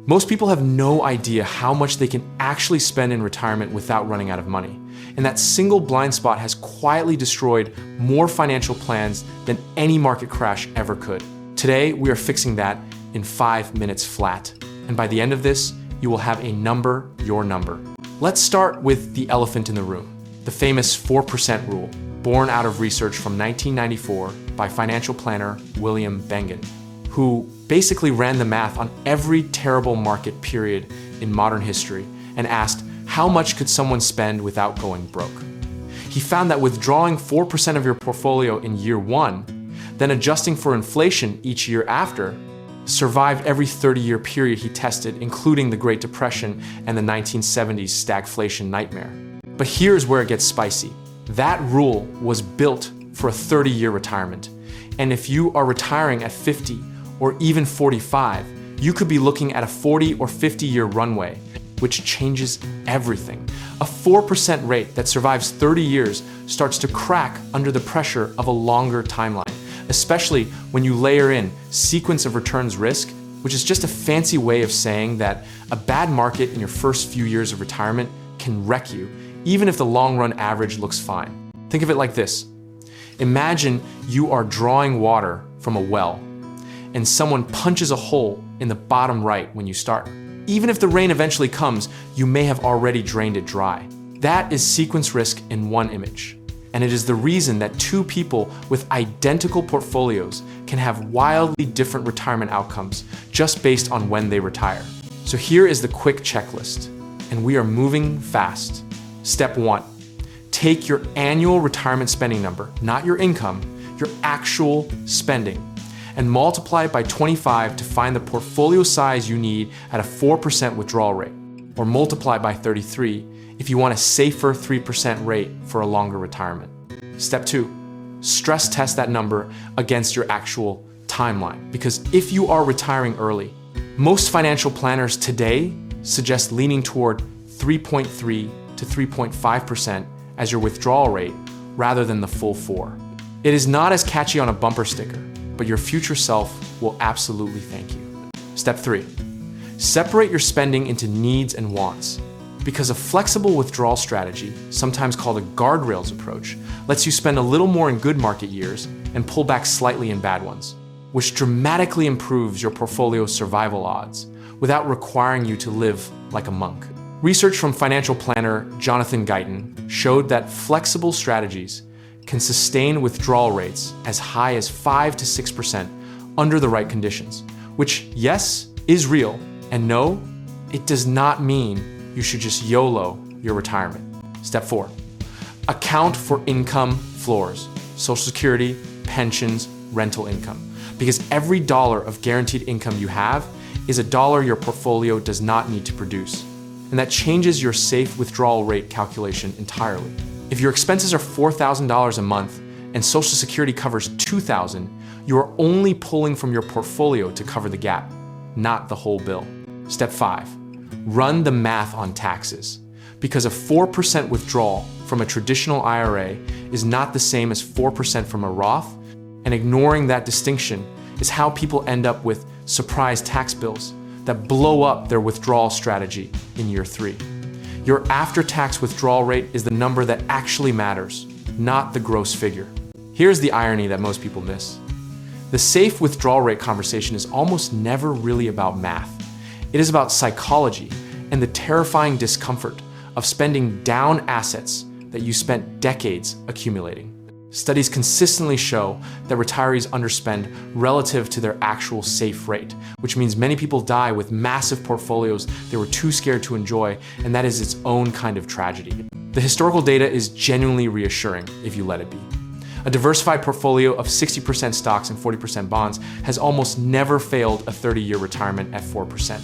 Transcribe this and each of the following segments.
Most people have no idea how much they can actually spend in retirement without running out of money. And that single blind spot has quietly destroyed more financial plans than any market crash ever could. Today, we are fixing that in 5 minutes flat. And by the end of this, you will have a number, your number. Let's start with the elephant in the room, the famous 4% rule, born out of research from 1994 by financial planner William Bengen, who basically ran the math on every terrible market period in modern history and asked, how much could someone spend without going broke? He found that withdrawing 4% of your portfolio in year 1, then adjusting for inflation each year after, survived every 30-year period he tested, including the Great Depression and the 1970s stagflation nightmare. But here's where it gets spicy. That rule was built for a 30-year retirement. And if you are retiring at 50 or even 45, you could be looking at a 40 or 50-year runway, which changes everything. A 4% rate that survives 30 years starts to crack under the pressure of a longer timeline, especially when you layer in sequence of returns risk, which is just a fancy way of saying that a bad market in your first few years of retirement can wreck you, even if the long-run average looks fine. Think of it like this. Imagine you are drawing water from a well, and someone punches a hole in the bottom right when you start. Even if the rain eventually comes, you may have already drained it dry. That is sequence risk in one image. And it is the reason that two people with identical portfolios can have wildly different retirement outcomes just based on when they retire. So here is the quick checklist, and we are moving fast. Step 1, take your annual retirement spending number, not your income, your actual spending, and multiply it by 25 to find the portfolio size you need at a 4% withdrawal rate, or multiply by 33 if you want a safer 3% rate for a longer retirement. Step 2, stress test that number against your actual timeline, because if you are retiring early, most financial planners today suggest leaning toward 3.3 to 3.5% as your withdrawal rate rather than the full 4. It is not as catchy on a bumper sticker, but your future self will absolutely thank you. Step 3, separate your spending into needs and wants, because a flexible withdrawal strategy, sometimes called a guardrails approach, lets you spend a little more in good market years and pull back slightly in bad ones, which dramatically improves your portfolio's survival odds without requiring you to live like a monk. Research from financial planner Jonathan Guyton showed that flexible strategies can sustain withdrawal rates as high as 5 to 6% under the right conditions, which, yes, is real, and no, it does not mean you should just YOLO your retirement. Step 4, account for income floors, Social Security, pensions, rental income, because every dollar of guaranteed income you have is a dollar your portfolio does not need to produce, and that changes your safe withdrawal rate calculation entirely. If your expenses are $4,000 a month and Social Security covers $2,000, you are only pulling from your portfolio to cover the gap, not the whole bill. Step 5, run the math on taxes, because a 4% withdrawal from a traditional IRA is not the same as 4% from a Roth, and ignoring that distinction is how people end up with surprise tax bills that blow up their withdrawal strategy in year 3. Your after-tax withdrawal rate is the number that actually matters, not the gross figure. Here's the irony that most people miss. The safe withdrawal rate conversation is almost never really about math. It is about psychology and the terrifying discomfort of spending down assets that you spent decades accumulating. Studies consistently show that retirees underspend relative to their actual safe rate, which means many people die with massive portfolios they were too scared to enjoy, and that is its own kind of tragedy. The historical data is genuinely reassuring if you let it be. A diversified portfolio of 60% stocks and 40% bonds has almost never failed a 30-year retirement at 4%.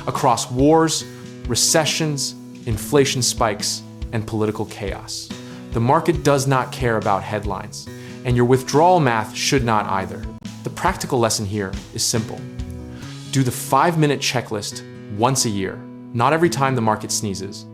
Across wars, recessions, inflation spikes, and political chaos. The market does not care about headlines, and your withdrawal math should not either. The practical lesson here is simple. Do the 5-minute checklist once a year, not every time the market sneezes,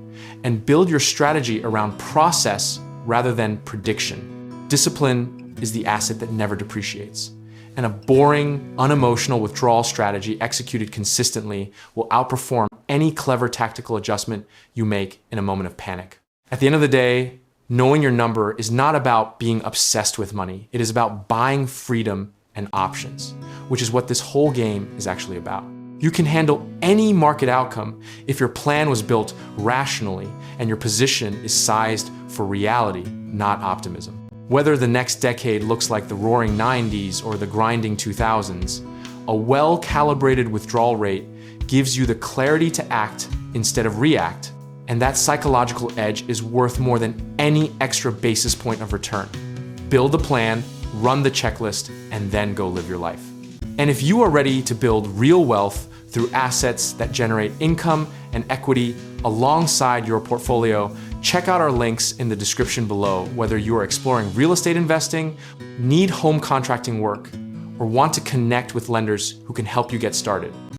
and build your strategy around process rather than prediction. Discipline is the asset that never depreciates. And a boring, unemotional withdrawal strategy executed consistently will outperform any clever tactical adjustment you make in a moment of panic. At the end of the day, knowing your number is not about being obsessed with money. It is about buying freedom and options, which is what this whole game is actually about. You can handle any market outcome if your plan was built rationally and your position is sized for reality, not optimism. Whether the next decade looks like the roaring 90s or the grinding 2000s, a well-calibrated withdrawal rate gives you the clarity to act instead of react, and that psychological edge is worth more than any extra basis point of return. Build a plan, run the checklist, and then go live your life. And if you are ready to build real wealth through assets that generate income and equity alongside your portfolio, check out our links in the description below, whether you are exploring real estate investing, need home contracting work, or want to connect with lenders who can help you get started.